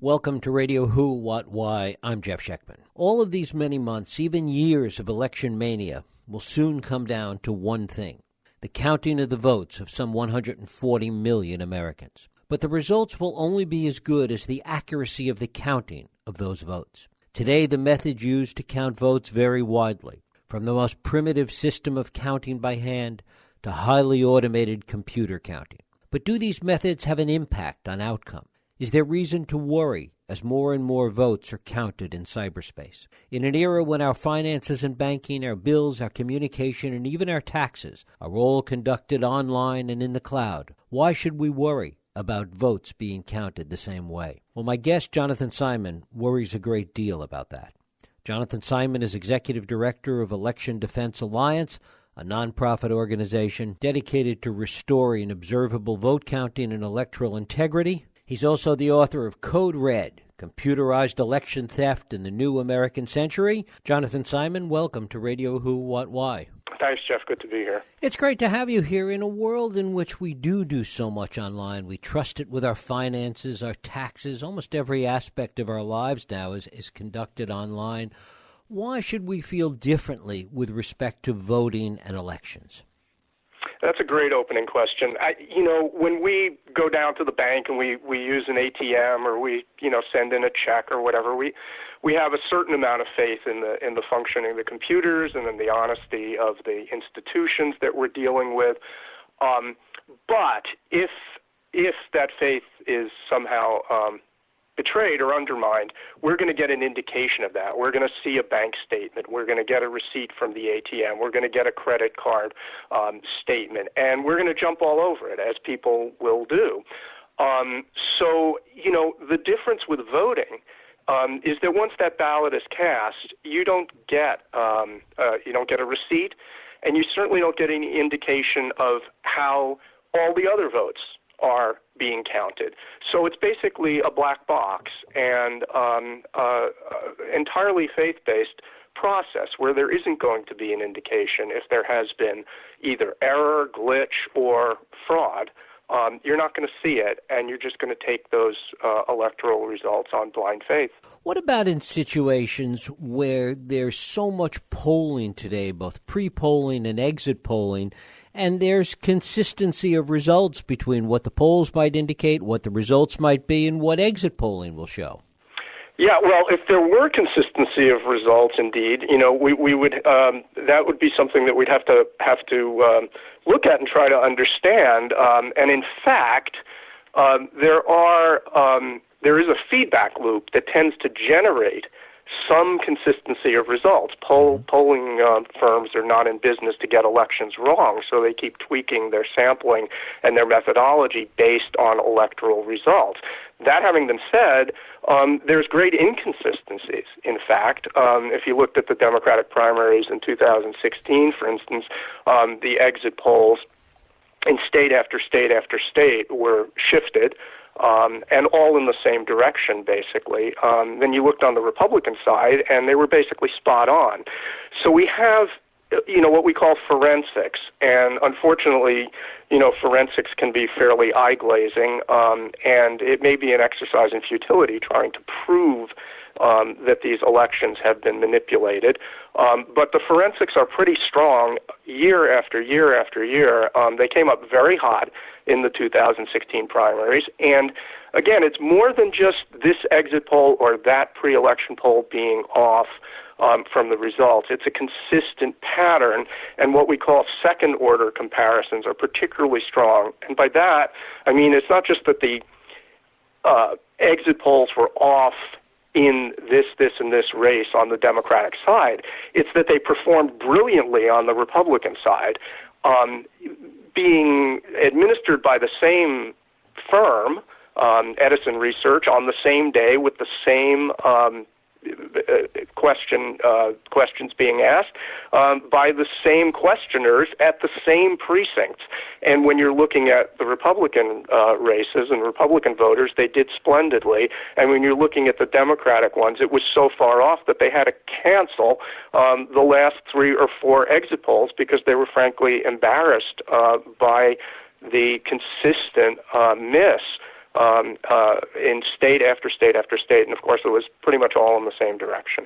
Welcome to Radio Who, What, Why. I'm Jeff Schechtman. All of these many months, even years of election mania, will soon come down to one thing: the counting of the votes of some 140 million Americans. But the results will only be as good as the accuracy of the counting of those votes. Today, the methods used to count votes vary widely, from the most primitive system of counting by hand to highly automated computer counting. But do these methods have an impact on outcome? Is there reason to worry as more and more votes are counted in cyberspace? In an era when our finances and banking, our bills, our communication, and even our taxes are all conducted online and in the cloud, why should we worry about votes being counted the same way? Well, my guest, Jonathan Simon, worries a great deal about that. Jonathan Simon is Executive Director of Election Defense Alliance, a nonprofit organization dedicated to restoring observable vote counting and electoral integrity. He's also the author of Code Red, Computerized Election Theft in the New American Century. Jonathan Simon, welcome to Radio Who, What, Why. Thanks, Jeff. Good to be here. It's great to have you here. In a world in which we do so much online, we trust it with our finances, our taxes, almost every aspect of our lives now is conducted online. Why should we feel differently with respect to voting and elections? That's a great opening question. When we go down to the bank and we use an ATM or we send in a check or whatever, we have a certain amount of faith in the functioning of the computers and in the honesty of the institutions that we're dealing with. But if that faith is somehow betrayed or undermined, we're going to get an indication of that. We're going to see a bank statement. We're going to get a receipt from the ATM. We're going to get a credit card statement, and we're going to jump all over it, as people will do. The difference with voting is that once that ballot is cast, you don't get a receipt, and you certainly don't get any indication of how all the other votes are being counted. So it's basically a black box and entirely faith-based process where there isn't going to be an indication if there has been either error, glitch, or fraud. You're not going to see it, and you're just going to take those electoral results on blind faith. What about in situations where there's so much polling today, both pre-polling and exit polling, and there's consistency of results between what the polls might indicate, what the results might be, and what exit polling will show? Yeah, well, if there were consistency of results, indeed, we would that would be something that we'd have to look at and try to understand. And in fact, there is a feedback loop that tends to generate some consistency of results. Polling firms are not in business to get elections wrong, so they keep tweaking their sampling and their methodology based on electoral results. That having been said, there's great inconsistencies. In fact, if you looked at the Democratic primaries in 2016, for instance, the exit polls in state after state after state were shifted, and all in the same direction, basically. Then you looked on the Republican side, and they were basically spot on. So we have, what we call forensics, and unfortunately, forensics can be fairly eye-glazing, and it may be an exercise in futility trying to prove that these elections have been manipulated. But the forensics are pretty strong year after year after year. They came up very hot in the 2016 primaries. And again, it's more than just this exit poll or that pre-election poll being off from the results. It's a consistent pattern, and what we call second-order comparisons are particularly strong. And by that, I mean it's not just that the exit polls were off in this, and this race on the Democratic side. It's that they performed brilliantly on the Republican side, being administered by the same firm, Edison Research, on the same day with the same questions being asked by the same questioners at the same precincts. And when you're looking at the Republican races and Republican voters, they did splendidly. And when you're looking at the Democratic ones, it was so far off that they had to cancel the last 3 or 4 exit polls because they were frankly embarrassed by the consistent miss in state after state after state, and of course it was pretty much all in the same direction.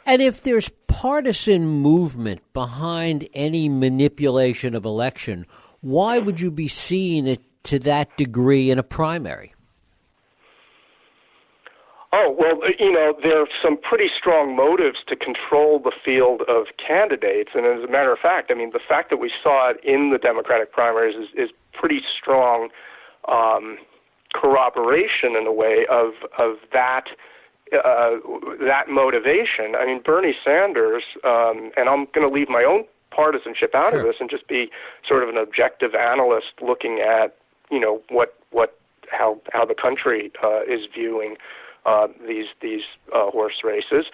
And if there's partisan movement behind any manipulation of election, why would you be seeing it to that degree in a primary? Oh, well, there are some pretty strong motives to control the field of candidates. And as a matter of fact, the fact that we saw it in the Democratic primaries is pretty strong corroboration in a way of that motivation. Bernie Sanders, and I'm going to leave my own partisanship out of this and just be sort of an objective analyst looking at, how the country is viewing these horse races.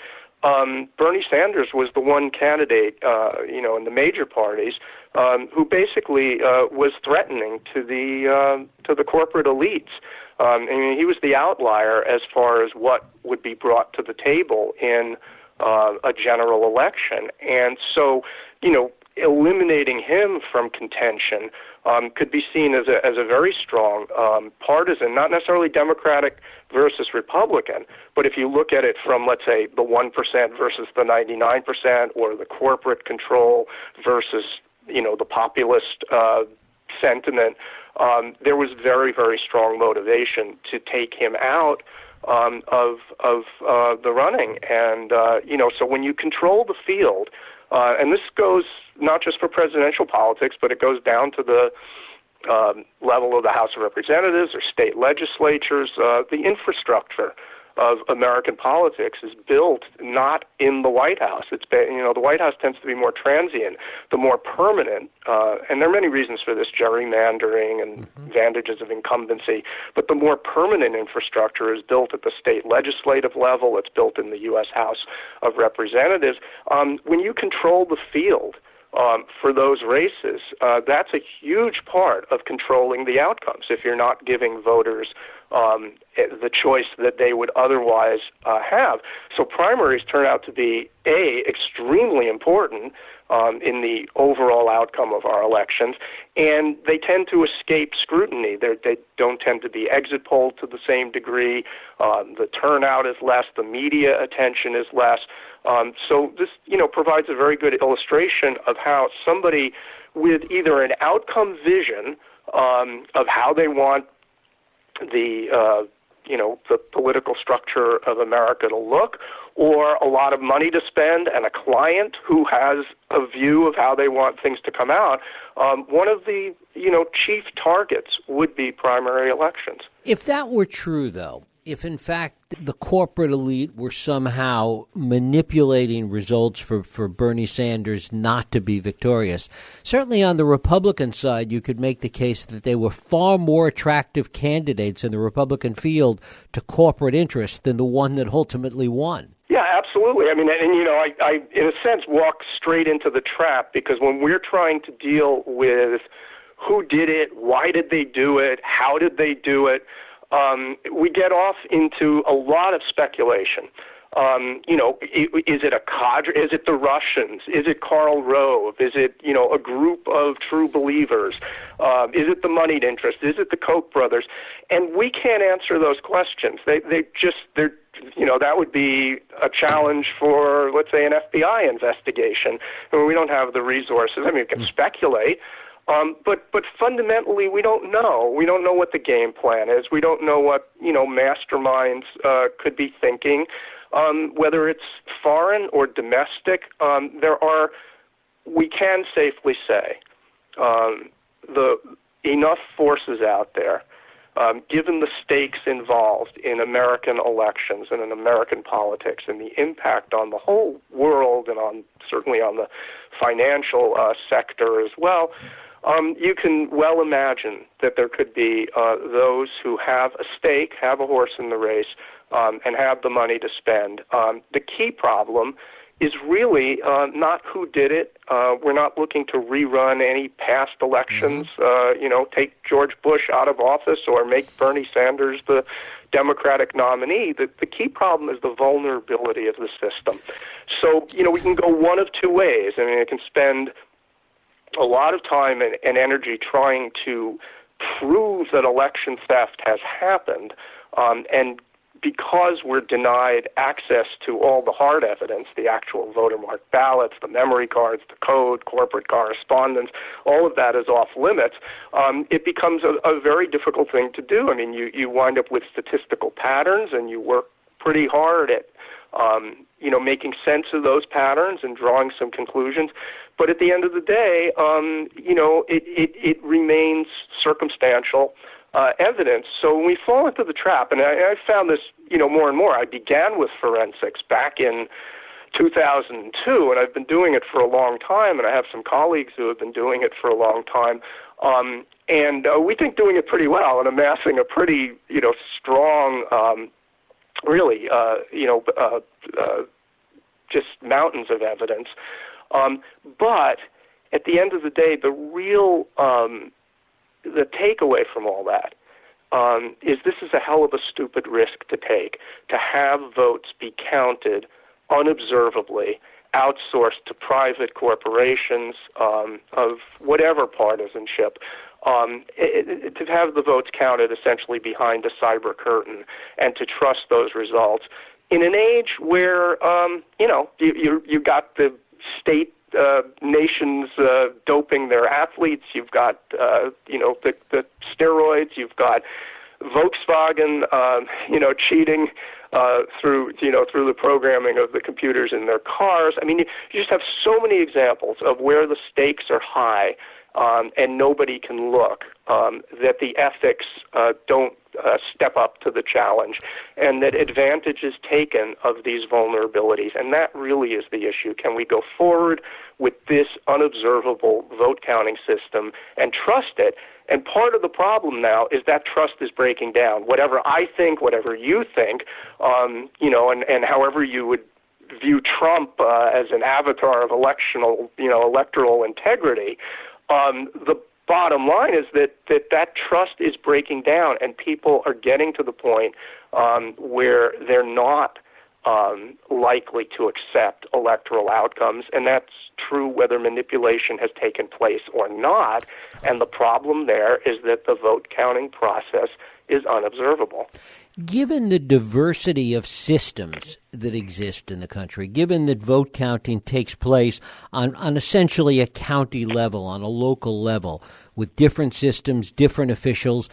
Bernie Sanders was the one candidate, in the major parties, who basically was threatening to the corporate elites. He was the outlier as far as what would be brought to the table in a general election, and so eliminating him from contention could be seen as a very strong partisan, not necessarily Democratic versus Republican, but if you look at it from, let's say, the 1% versus the 99%, or the corporate control versus, the populist sentiment, there was very, very strong motivation to take him out of the running. And, so when you control the field, and this goes not just for presidential politics, but it goes down to the level of the House of Representatives or state legislatures. The infrastructure of American politics is built not in the White House. It's the White House tends to be more transient. The more permanent, and there are many reasons for this, gerrymandering and advantages of incumbency, but the more permanent infrastructure is built at the state legislative level. It's built in the U.S. House of Representatives. When you control the field for those races, that's a huge part of controlling the outcomes if you're not giving voters the choice that they would otherwise have. So primaries turn out to be, extremely important in the overall outcome of our elections, and they tend to escape scrutiny. They don't tend to be exit polled to the same degree. The turnout is less. The media attention is less. So this, provides a very good illustration of how somebody with either an outcome vision of how they want the political structure of America to look, or a lot of money to spend and a client who has a view of how they want things to come out, one of the, chief targets would be primary elections. If that were true, though, if in fact the corporate elite were somehow manipulating results for Bernie Sanders not to be victorious, certainly on the Republican side you could make the case that they were far more attractive candidates in the Republican field to corporate interests than the one that ultimately won. Yeah, absolutely. I in a sense walk straight into the trap, because when we're trying to deal with who did it, why did they do it, how did they do it, we get off into a lot of speculation. Is it a cadre? Is it the Russians? Is it Karl Rove? Is it, a group of true believers? Is it the moneyed interest? Is it the Koch brothers? And we can't answer those questions. They're that would be a challenge for, let's say, an FBI investigation. We don't have the resources. We can speculate. But fundamentally, we don't know. We don't know what the game plan is. We don't know what, masterminds could be thinking, whether it's foreign or domestic. We can safely say, enough forces out there, given the stakes involved in American elections and in American politics and the impact on the whole world and certainly on the financial sector as well. You can well imagine that there could be those who have a stake, have a horse in the race, and have the money to spend. The key problem is really not who did it. We're not looking to rerun any past elections, take George Bush out of office or make Bernie Sanders the Democratic nominee. The key problem is the vulnerability of the system. So, we can go one of two ways. It can spend a lot of time and energy trying to prove that election theft has happened, and because we're denied access to all the hard evidence, the actual voter-marked ballots, the memory cards, the code, corporate correspondence, all of that is off limits, it becomes a very difficult thing to do. I mean, you wind up with statistical patterns, and you work pretty hard at making sense of those patterns and drawing some conclusions. But at the end of the day, it remains circumstantial evidence. So when we fall into the trap, and I found this, more and more. I began with forensics back in 2002, and I've been doing it for a long time, and I have some colleagues who have been doing it for a long time. And we think doing it pretty well and amassing a pretty, strong, just mountains of evidence. But at the end of the day, the real the takeaway from all that is this is a hell of a stupid risk to take, to have votes be counted unobservably, outsourced to private corporations of whatever partisanship, to have the votes counted essentially behind a cyber curtain, and to trust those results in an age where you got the state nations doping their athletes. You've got the steroids. You've got Volkswagen cheating through the programming of the computers in their cars. I mean, you just have so many examples of where the stakes are high and nobody can look, that the ethics don't step up to the challenge, and that advantage is taken of these vulnerabilities. And that really is the issue. Can we go forward with this unobservable vote counting system and trust it? And part of the problem now is that trust is breaking down. Whatever I think, whatever you think, and however you would view Trump as an avatar of electoral integrity, the bottom line is that trust is breaking down, and people are getting to the point where they're not likely to accept electoral outcomes, and that's true whether manipulation has taken place or not. And the problem there is that the vote counting process is unobservable. Given the diversity of systems that exist in the country, given that vote counting takes place on essentially a county level, on a local level, with different systems, different officials,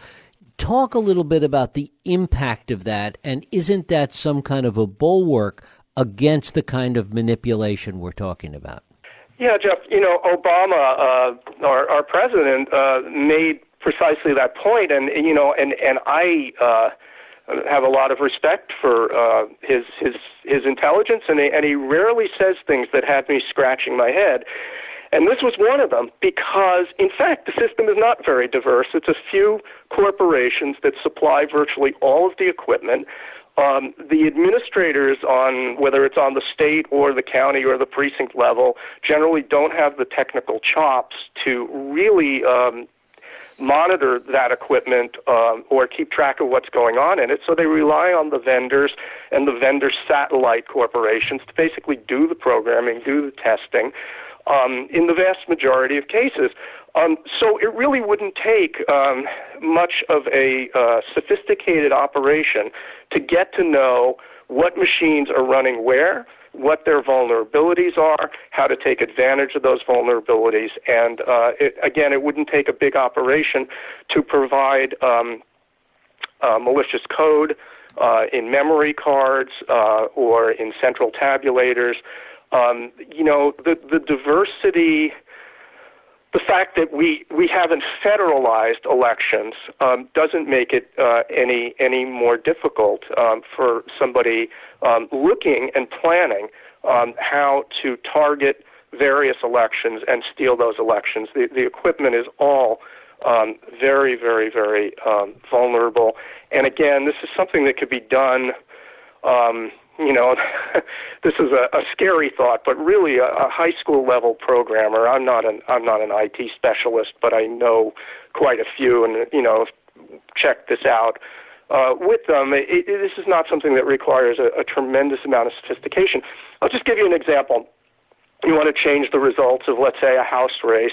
talk a little bit about the impact of that, and isn't that some kind of a bulwark against the kind of manipulation we're talking about? Yeah, Jeff, Obama, our president, made precisely that point, and I have a lot of respect for his intelligence, and he rarely says things that have me scratching my head. And this was one of them, because, in fact, the system is not very diverse. It's a few corporations that supply virtually all of the equipment. The administrators, whether it's on the state or the county or the precinct level, generally don't have the technical chops to really monitor that equipment or keep track of what's going on in it. So they rely on the vendors and the vendor satellite corporations to basically do the programming, do the testing, in the vast majority of cases. So it really wouldn't take much of a sophisticated operation to get to know what machines are running where, what their vulnerabilities are, how to take advantage of those vulnerabilities. And it wouldn't take a big operation to provide malicious code in memory cards or in central tabulators. The diversity, the fact that we haven't federalized elections doesn't make it any more difficult for somebody looking and planning how to target various elections and steal those elections. The equipment is all very, very, very vulnerable. And again, this is something that could be done. This is a scary thought, but really a high school level programmer. I'm not an IT specialist, but I know quite a few, and check this out with them. This is not something that requires a tremendous amount of sophistication. I'll just give you an example. You want to change the results of, let's say, a House race.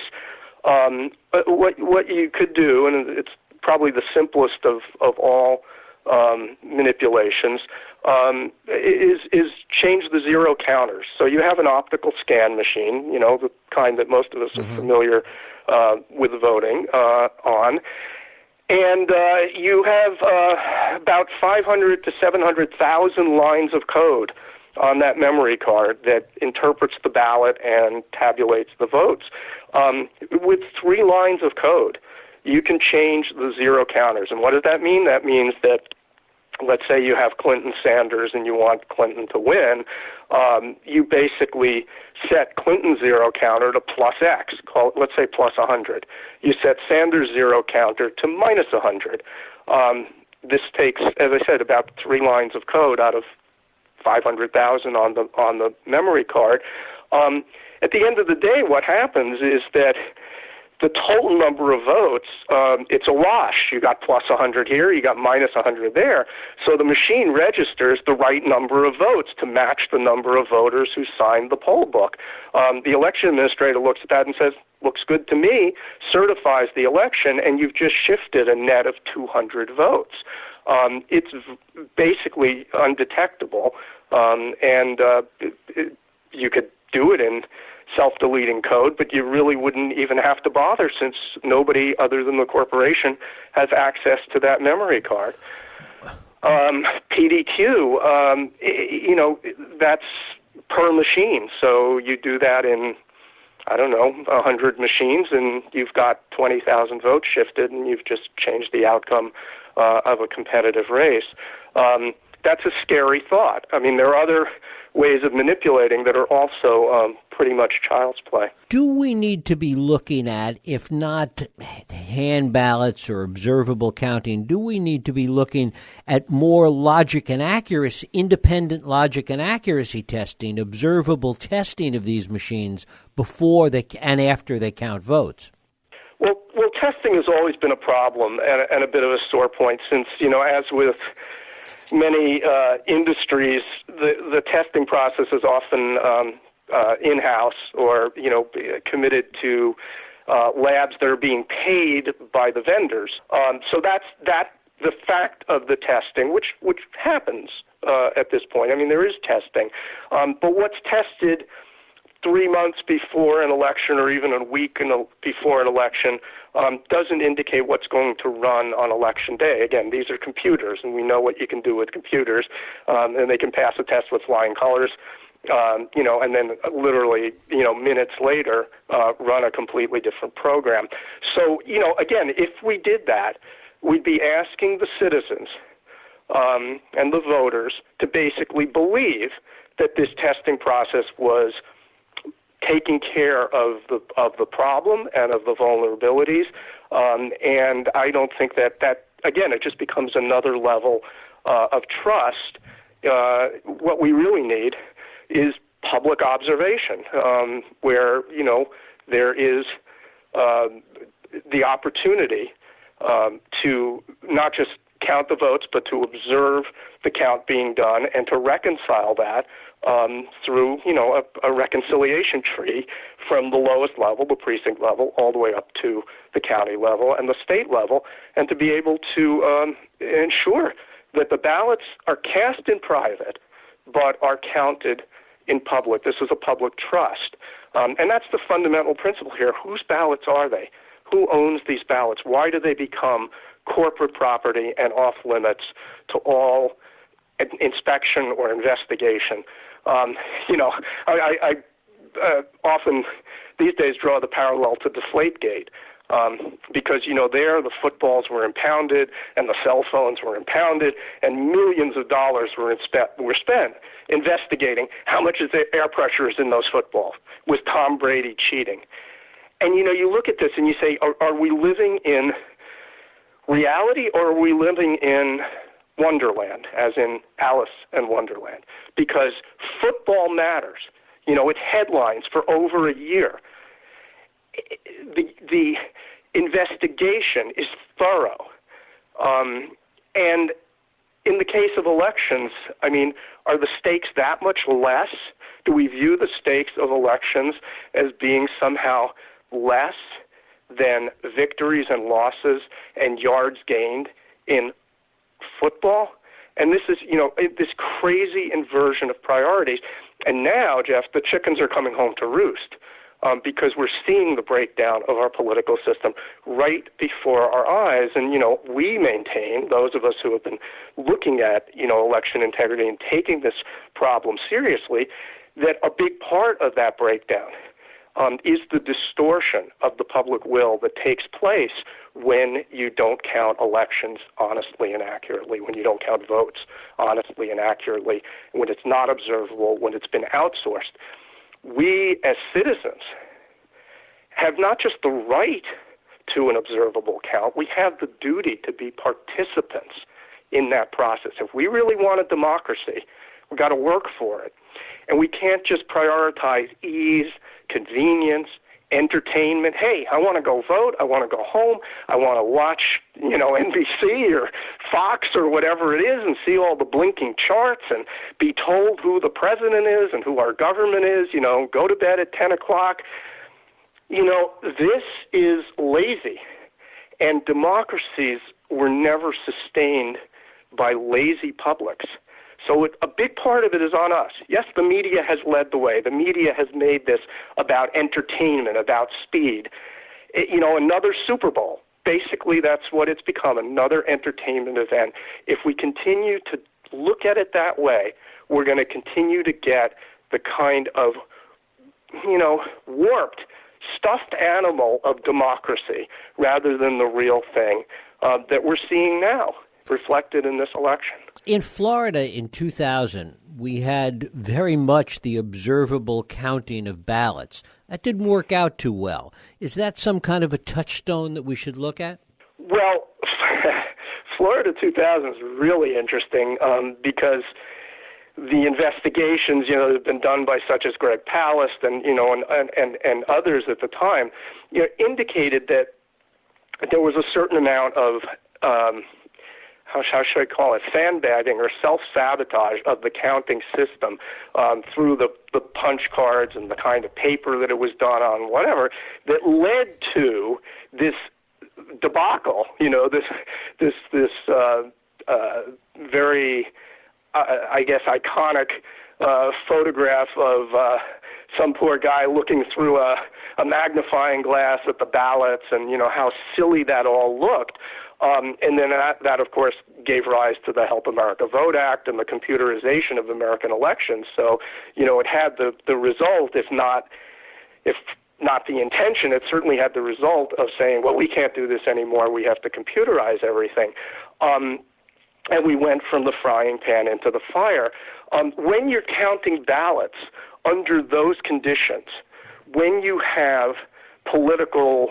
What you could do, and it's probably the simplest of all manipulations, is change the zero counters. So you have an optical scan machine, the kind that most of us are familiar with voting on, and you have about 500 to 700,000 lines of code on that memory card that interprets the ballot and tabulates the votes. With 3 lines of code, you can change the zero counters. And what does that mean? That means that, let's say you have Clinton-Sanders and you want Clinton to win, you basically set Clinton's zero counter to plus X, let's say plus 100. You set Sanders' zero counter to minus 100. This takes, as I said, about 3 lines of code out of 500,000 on the memory card. At the end of the day, what happens is that the total number of votes, it's a wash. You got plus 100 here, you got minus 100 there. So the machine registers the right number of votes to match the number of voters who signed the poll book. The election administrator looks at that and says, looks good to me, certifies the election, and you've just shifted a net of 200 votes. It's basically undetectable, and you could do it in self-deleting code, but you really wouldn't even have to bother since nobody other than the corporation has access to that memory card. PDQ, that's per machine, so you do that in, 100 machines, and you've got 20,000 votes shifted, and you've just changed the outcome of a competitive race. That's a scary thought. There are other ways of manipulating that are also pretty much child's play. Do we need to be looking at, if not hand ballots or observable counting, do we need to be looking at more logic and accuracy, independent logic and accuracy testing, observable testing of these machines before and after they count votes? Well, testing has always been a problem and a bit of a sore point since, as with many industries, the testing process is often in-house or, committed to labs that are being paid by the vendors. So that's the fact of the testing, which happens at this point. There is testing. But what's tested 3 months before an election or even a week before an election doesn't indicate what's going to run on election day. Again, these are computers, and we know what you can do with computers, and they can pass a test with flying colors, and then literally, minutes later, run a completely different program. So, again, if we did that, we'd be asking the citizens and the voters to basically believe that this testing process was taking care of the problem and of the vulnerabilities, and I don't think that again, it just becomes another level of trust. What we really need is public observation, where there is the opportunity to not just count the votes, but to observe the count being done and to reconcile that through, a reconciliation tree from the lowest level, the precinct level, all the way up to the county level and the state level, and to be able to ensure that the ballots are cast in private but are counted in public. This is a public trust. And that's the fundamental principle here. Whose ballots are they? Who owns these ballots? Why do they become corporate property and off limits to all inspection or investigation? I often these days draw the parallel to Deflategate, because there the footballs were impounded and the cell phones were impounded and millions of dollars were spent investigating how much of the air pressure is in those footballs. Was Tom Brady cheating? And you look at this and you say, are we living in reality, or are we living in Wonderland, as in Alice in Wonderland? Because football matters. It headlines for over a year. The investigation is thorough. And in the case of elections, are the stakes that much less? Do we view the stakes of elections as being somehow less than victories and losses and yards gained in football. And this is, this crazy inversion of priorities. And now, Jeff, the chickens are coming home to roost because we're seeing the breakdown of our political system right before our eyes. And, we maintain, those of us who have been looking at, election integrity and taking this problem seriously, that a big part of that breakdown is the distortion of the public will that takes place when you don't count elections honestly and accurately, when you don't count votes honestly and accurately, when it's not observable, when it's been outsourced. We, as citizens, have not just the right to an observable count, we have the duty to be participants in that process. If we really want a democracy, we've got to work for it. And we can't just prioritize ease, convenience, entertainment. Hey, I want to go vote. I want to go home. I want to watch, NBC or Fox or whatever it is and see all the blinking charts and be told who the president is and who our government is, go to bed at 10 o'clock. This is lazy. And democracies were never sustained by lazy publics. So a big part of it is on us. Yes, the media has led the way. The media has made this about entertainment, about speed. Another Super Bowl. Basically, that's what it's become, another entertainment event. If we continue to look at it that way, we're going to continue to get the kind of, warped, stuffed animal of democracy rather than the real thing that we're seeing now, reflected in this election. In Florida in 2000, we had very much the observable counting of ballots. That didn't work out too well. Is that some kind of a touchstone that we should look at? Well, Florida 2000 is really interesting because the investigations, that have been done by such as Greg Palast and others at the time, indicated that there was a certain amount of how should I call it, sandbagging or self-sabotage of the counting system through the punch cards and the kind of paper that it was done on, whatever, that led to this debacle, this very, I guess, iconic photograph of some poor guy looking through a magnifying glass at the ballots and, how silly that all looked. And then that, of course, gave rise to the Help America Vote Act and the computerization of American elections. So, it had the result, if not the intention, it certainly had the result of saying, well, we can't do this anymore. We have to computerize everything. And we went from the frying pan into the fire. When you're counting ballots under those conditions, when you have political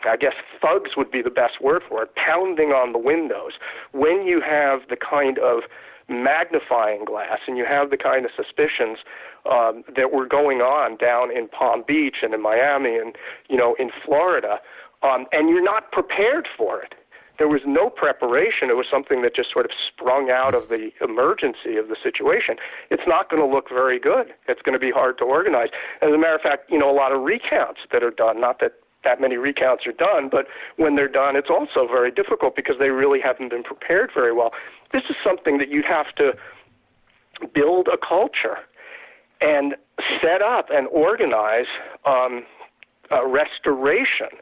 I guess thugs would be the best word for it, pounding on the windows, when you have the kind of magnifying glass and you have the kind of suspicions that were going on down in Palm Beach and in Miami and, in Florida, and you're not prepared for it. There was no preparation. It was something that just sort of sprung out of the emergency of the situation. It's not going to look very good. It's going to be hard to organize. As a matter of fact, a lot of recounts that are done, not that many recounts are done, but when they're done, it's also very difficult because they really haven't been prepared very well. This is something that you'd have to build a culture and set up and organize a restoration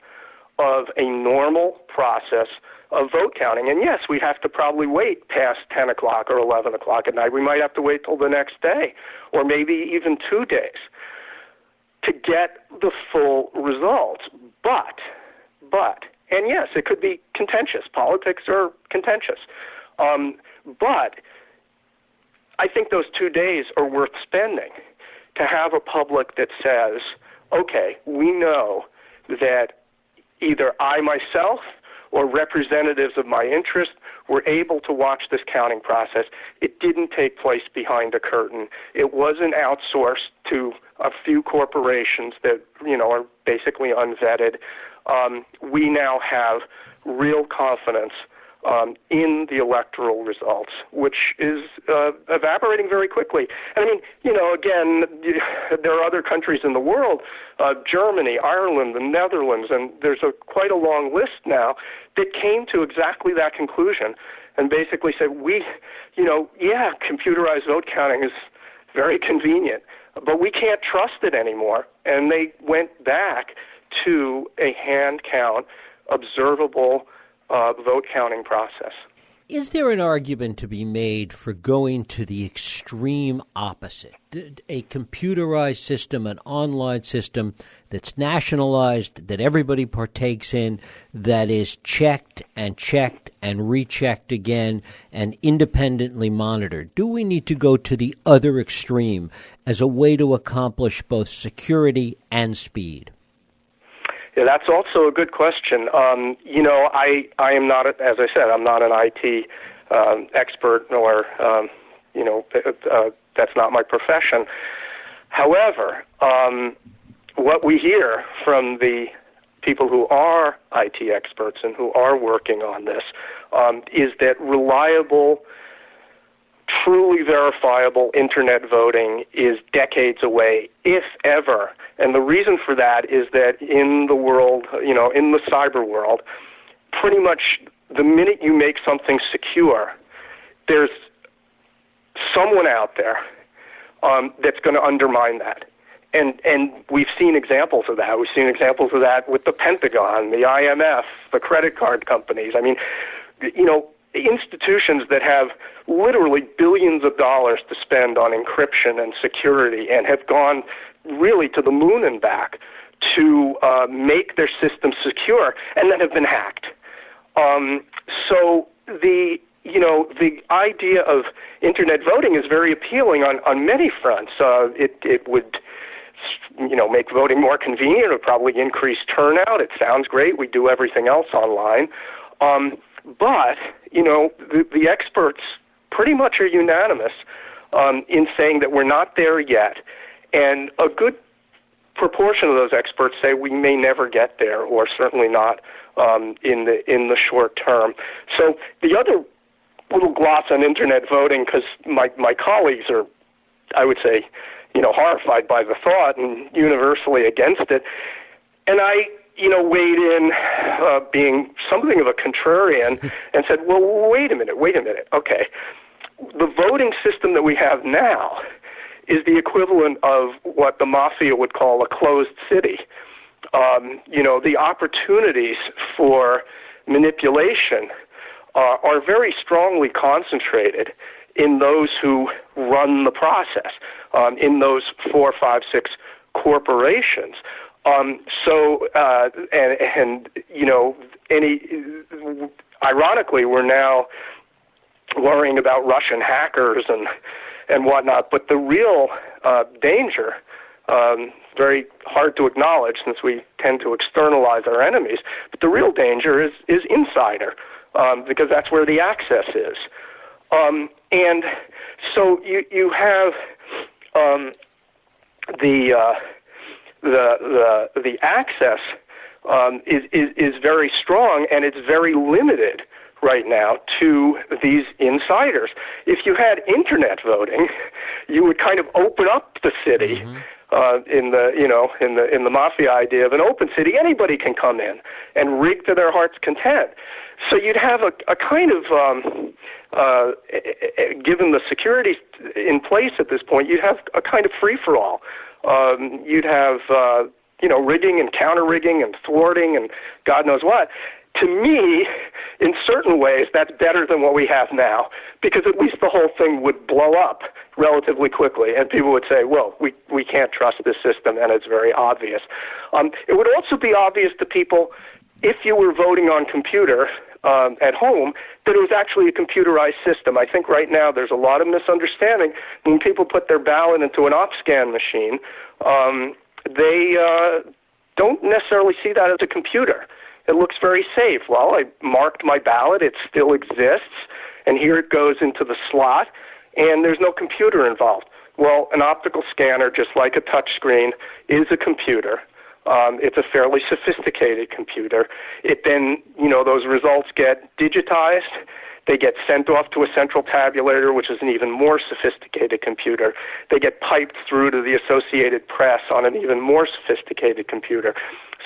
of a normal process of vote counting. And yes, we have to probably wait past 10 o'clock or 11 o'clock at night. We might have to wait till the next day or maybe even 2 days to get the full results. But, and yes, it could be contentious. Politics are contentious. But I think those 2 days are worth spending to have a public that says, okay, we know that either I myself or representatives of my interest were able to watch this counting process. It didn't take place behind a curtain. It wasn't outsourced to a few corporations that, are basically unvetted. We now have real confidence in the electoral results, which is evaporating very quickly. And I mean, again, there are other countries in the world, Germany, Ireland, the Netherlands, and there's quite a long list now that came to exactly that conclusion and basically said, computerized vote counting is very convenient, but we can't trust it anymore. And they went back to a hand count, observable vote counting process. Is there an argument to be made for going to the extreme opposite? A computerized system, an online system that's nationalized, that everybody partakes in, that is checked and rechecked again and independently monitored? Do we need to go to the other extreme as a way to accomplish both security and speed? Yeah, that's also a good question. I am not, as I said, I'm not an IT expert, nor, that's not my profession. However, what we hear from the people who are IT experts and who are working on this is that reliable, truly verifiable internet voting is decades away, if ever. And the reason for that is that in the world, in the cyber world, pretty much the minute you make something secure, there's someone out there that's going to undermine that. And we've seen examples of that. We've seen examples of that with the Pentagon, the IMF, the credit card companies. I mean, institutions that have literally billions of dollars to spend on encryption and security and have gone really to the moon and back to make their systems secure, and then have been hacked. So the idea of internet voting is very appealing on many fronts. It would make voting more convenient. It would probably increase turnout. It sounds great. We do everything else online. But the experts pretty much are unanimous in saying that we're not there yet. And a good proportion of those experts say we may never get there, or certainly not in the short term. So the other little gloss on internet voting, because my colleagues are, I would say, horrified by the thought and universally against it. And I, weighed in, being something of a contrarian, and said, well, wait a minute. Okay, the voting system that we have now is the equivalent of what the mafia would call a closed city. The opportunities for manipulation are very strongly concentrated in those who run the process, in those 4, 5, 6 corporations. Ironically, we're now worrying about Russian hackers and whatnot, but the real danger, very hard to acknowledge since we tend to externalize our enemies, but the real danger is insider, because that's where the access is. And so you have the access is very strong, and it's very limited right now to these insiders. If you had internet voting, you would kind of open up the city. Mm-hmm. In the mafia idea of an open city, anybody can come in and rig to their heart's content. So you'd have a kind of, given the security in place at this point, you'd have a kind of free-for-all. You'd have, rigging and counter-rigging and thwarting and God knows what. To me, in certain ways, that's better than what we have now, because at least the whole thing would blow up relatively quickly, and people would say, well, we can't trust this system, and it's very obvious. It would also be obvious to people, if you were voting on computer at home, that it was actually a computerized system. I think right now there's a lot of misunderstanding. When people put their ballot into an OpScan machine, they don't necessarily see that as a computer. It looks very safe. Well, I marked my ballot. It still exists, and here it goes into the slot, and there's no computer involved. Well, an optical scanner, just like a touch screen, is a computer. It's a fairly sophisticated computer. It then, those results get digitized. They get sent off to a central tabulator, which is an even more sophisticated computer. They get piped through to the Associated Press on an even more sophisticated computer.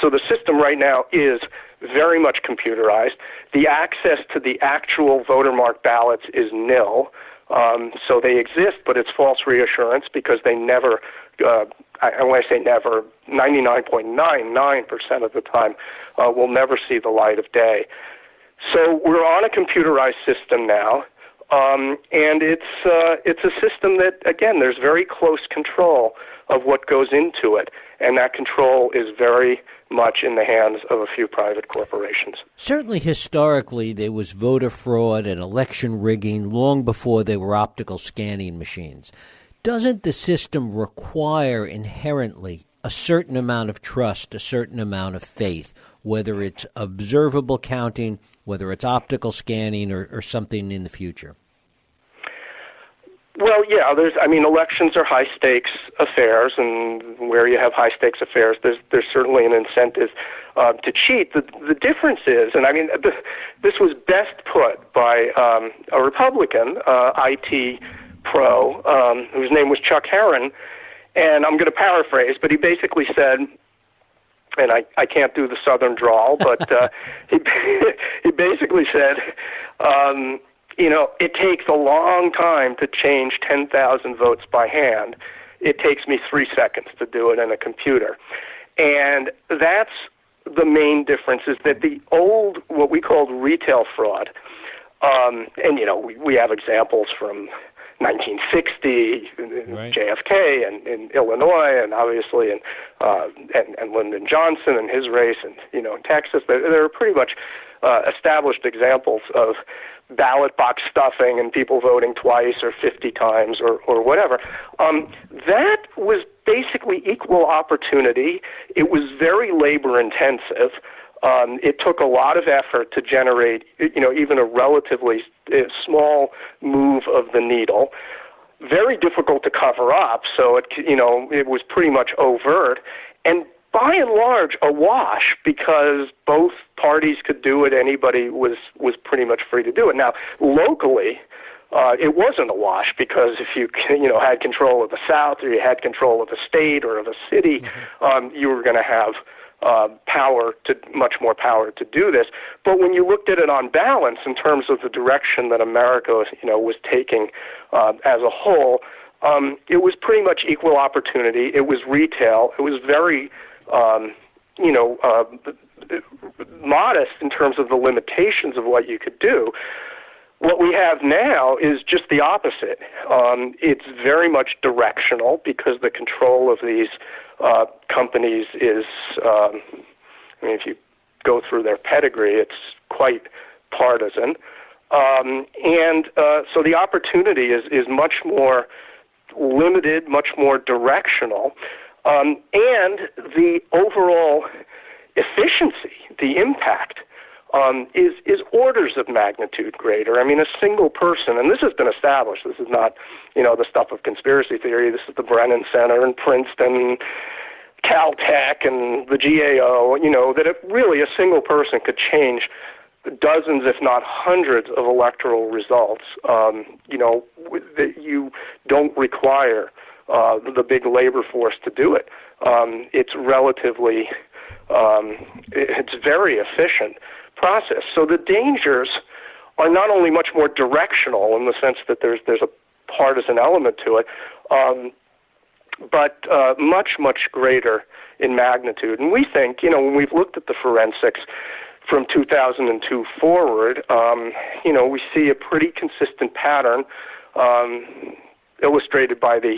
So the system right now is very much computerized. The access to the actual voter marked ballots is nil. So they exist, but it's false reassurance because they never, when I say never, 99.99% of the time will never see the light of day. So we're on a computerized system now, and it's a system that, again, there's very close control of what goes into it, and that control is very much in the hands of a few private corporations. Certainly historically there was voter fraud and election rigging long before there were optical scanning machines. Doesn't the system require inherently a certain amount of trust, a certain amount of faith, whether it's observable counting, whether it's optical scanning, or something in the future? Well, yeah, elections are high-stakes affairs, and where you have high-stakes affairs, there's certainly an incentive to cheat. The difference is, this was best put by a Republican, IT pro, whose name was Chuck Herron, and I'm going to paraphrase, but he basically said, and I can't do the Southern drawl, but he basically said, it takes a long time to change 10,000 votes by hand. It takes me 3 seconds to do it in a computer. And that's the main difference, is that the old, what we called retail fraud, we have examples from 1960, right. JFK and Illinois, and obviously and Lyndon Johnson and his race, and in Texas. There are pretty much established examples of ballot box stuffing and people voting twice or 50 times or whatever. That was basically equal opportunity. It was very labor intensive. It took a lot of effort to generate, even a relatively small move of the needle. Very difficult to cover up, so it was pretty much overt, and by and large a wash because both parties could do it. Anybody was pretty much free to do it. Now, locally, it wasn't a wash because if you had control of the South, or you had control of a state or of a city, you were going to have much more power to do this. But when you looked at it on balance in terms of the direction that America, was taking as a whole, it was pretty much equal opportunity. It was retail. It was very, modest in terms of the limitations of what you could do. What we have now is just the opposite. It's very much directional because the control of these companies is, if you go through their pedigree, it's quite partisan. So the opportunity is much more limited, much more directional. And the overall efficiency, the impact, is orders of magnitude greater. A single person, and this has been established, this is not, the stuff of conspiracy theory, this is the Brennan Center and Princeton, Caltech and the GAO, that really a single person could change dozens, if not hundreds, of electoral results. That you don't require the big labor force to do it. It's relatively, it's very efficient process. So the dangers are not only much more directional in the sense that there's a partisan element to it, but much, much greater in magnitude. And we think, when we've looked at the forensics from 2002 forward, we see a pretty consistent pattern illustrated by the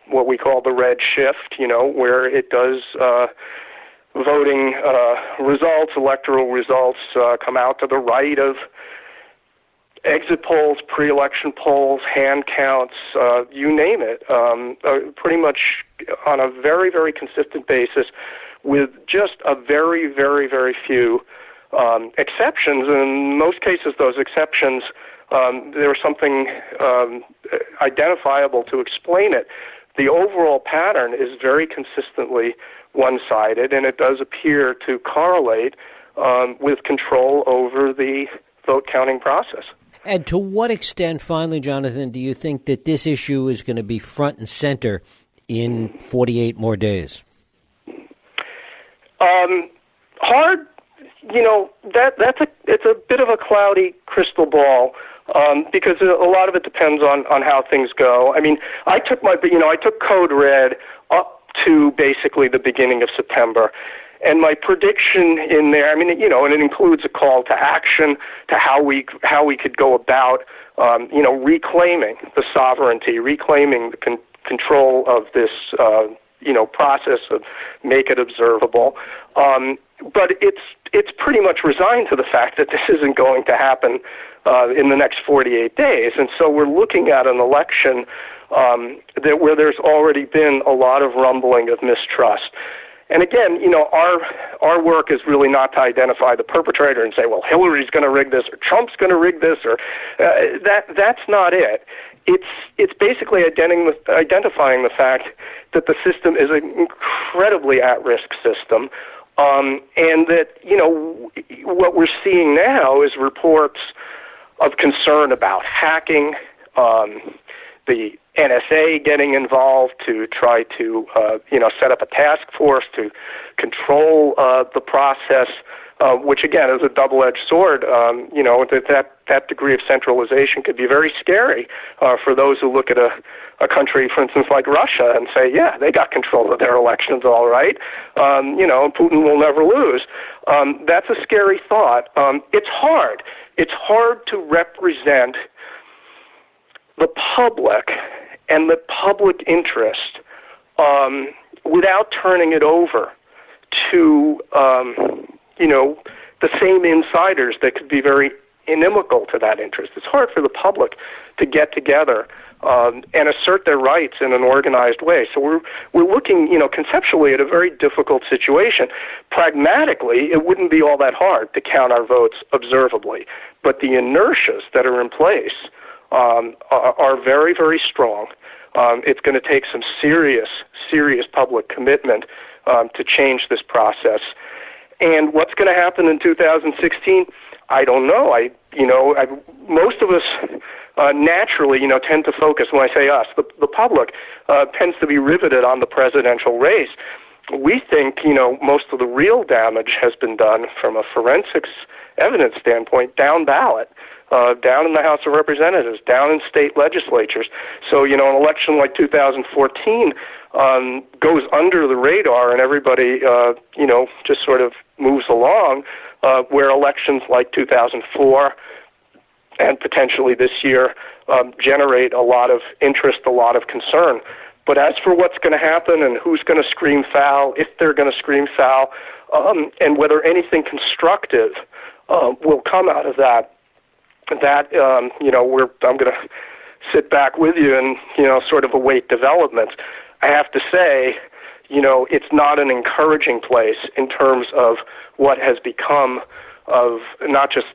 what we call the red shift, where it does voting results, electoral results come out to the right of exit polls, pre-election polls, hand counts, you name it, pretty much on a very, very consistent basis with just a very, very, very few exceptions. And in most cases, those exceptions, there's something identifiable to explain it. The overall pattern is very consistently one-sided, and it does appear to correlate with control over the vote counting process. And to what extent, finally, Jonathan, do you think that this issue is going to be front and center in 48 more days? Hard, it's a bit of a cloudy crystal ball, because a lot of it depends on how things go. I mean, I took code red up to basically the beginning of September. And my prediction in there, and it includes a call to action to how we could go about, reclaiming the sovereignty, reclaiming the control of this, process of make it observable. But it's pretty much resigned to the fact that this isn't going to happen in the next 48 days. And so we're looking at an election where there's already been a lot of rumbling of mistrust. And again, our work is really not to identify the perpetrator and say, well, Hillary's going to rig this or Trump's going to rig this, or that's not it. It's basically identifying the fact that the system is an incredibly at-risk system, and that what we're seeing now is reports of concern about hacking, the NSA getting involved to try to, set up a task force to control the process, which again is a double-edged sword. That degree of centralization could be very scary for those who look at a country, for instance, like Russia, and say, yeah, they got control of their elections, all right. Putin will never lose. That's a scary thought. It's hard. It's hard to represent the public and the public interest without turning it over to, the same insiders that could be very inimical to that interest. It's hard for the public to get together and assert their rights in an organized way. So we're looking, conceptually at a very difficult situation. Pragmatically, it wouldn't be all that hard to count our votes observably, but the inertias that are in place are very, very strong. It's going to take some serious public commitment to change this process. And what's going to happen in 2016? I don't know. Most of us naturally, tend to focus. When I say us, the public tends to be riveted on the presidential race. We think, most of the real damage has been done from a forensics evidence standpoint down ballot. Down in the House of Representatives, down in state legislatures. So, an election like 2014 goes under the radar and everybody, just sort of moves along, where elections like 2004 and potentially this year generate a lot of interest, a lot of concern. But as for what's going to happen and who's going to scream foul, if they're going to scream foul, and whether anything constructive will come out of that, I'm going to sit back with you and, sort of await developments. I have to say, it's not an encouraging place in terms of what has become of not just,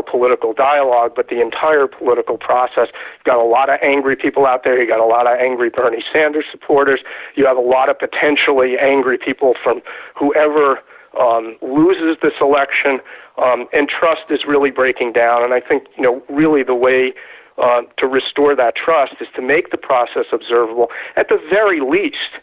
political dialogue, but the entire political process. You've got a lot of angry people out there. You got a lot of angry Bernie Sanders supporters. You have a lot of potentially angry people from whoever loses this election, and trust is really breaking down. And I think, really the way to restore that trust is to make the process observable. At the very least,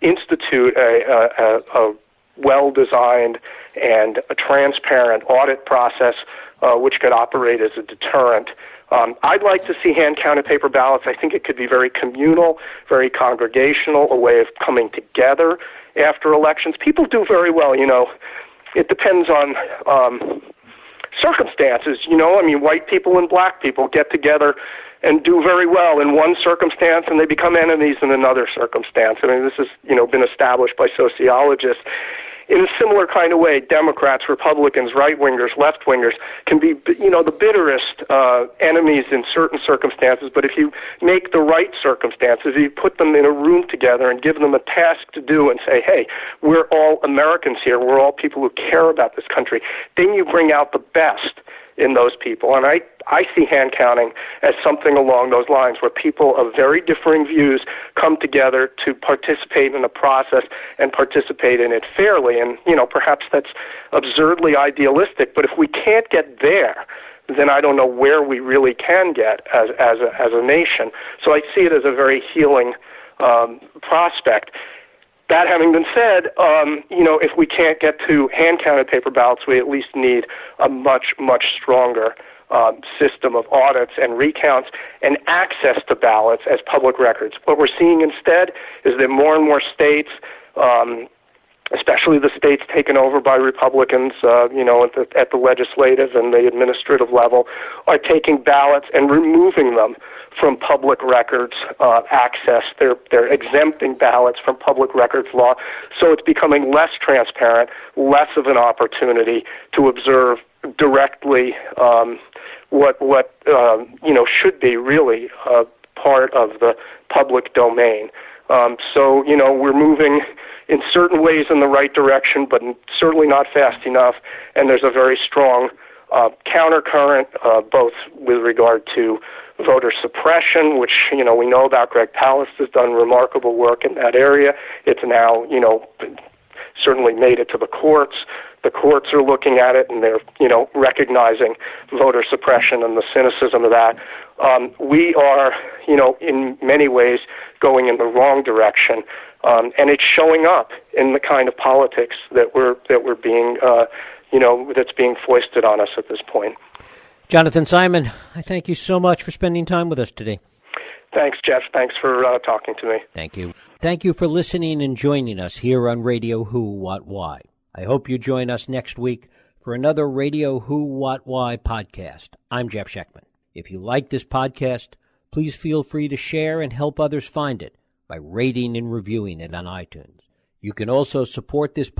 institute a well-designed and a transparent audit process which could operate as a deterrent. I'd like to see hand-counted paper ballots. I think it could be very communal, very congregational, a way of coming together after elections. People do very well, It depends on circumstances, white people and black people get together and do very well in one circumstance and they become enemies in another circumstance. This has, been established by sociologists. In a similar kind of way, Democrats, Republicans, right-wingers, left-wingers can be, the bitterest enemies in certain circumstances. But if you make the right circumstances, you put them in a room together and give them a task to do and say, hey, we're all Americans here. We're all people who care about this country. Then you bring out the best in those people. And I I see hand counting as something along those lines where people of very differing views come together to participate in the process and participate in it fairly. And, perhaps that's absurdly idealistic, but if we can't get there, then I don't know where we really can get as a nation. So I see it as a very healing prospect. That having been said, if we can't get to hand-counted paper ballots, we at least need a much, much stronger system of audits and recounts and access to ballots as public records. What we're seeing instead is that more and more states, especially the states taken over by Republicans, at the legislative and the administrative level, are taking ballots and removing them from public records access. They're exempting ballots from public records law, so it's becoming less transparent, less of an opportunity to observe directly what should be really part of the public domain. So we're moving in certain ways in the right direction, but certainly not fast enough, and there's a very strong countercurrent, both with regard to voter suppression, which, we know about. Greg Palast has done remarkable work in that area. It's now, certainly made it to the courts. The courts are looking at it, and they're, recognizing voter suppression and the cynicism of that. We are, in many ways going in the wrong direction, and it's showing up in the kind of politics that we're being, that's being foisted on us at this point. Jonathan Simon, I thank you so much for spending time with us today. Thanks, Jeff. Thanks for talking to me. Thank you. Thank you for listening and joining us here on Radio Who, What, Why. I hope you join us next week for another Radio Who, What, Why podcast. I'm Jeff Sheckman. If you like this podcast, please feel free to share and help others find it by rating and reviewing it on iTunes. You can also support this podcast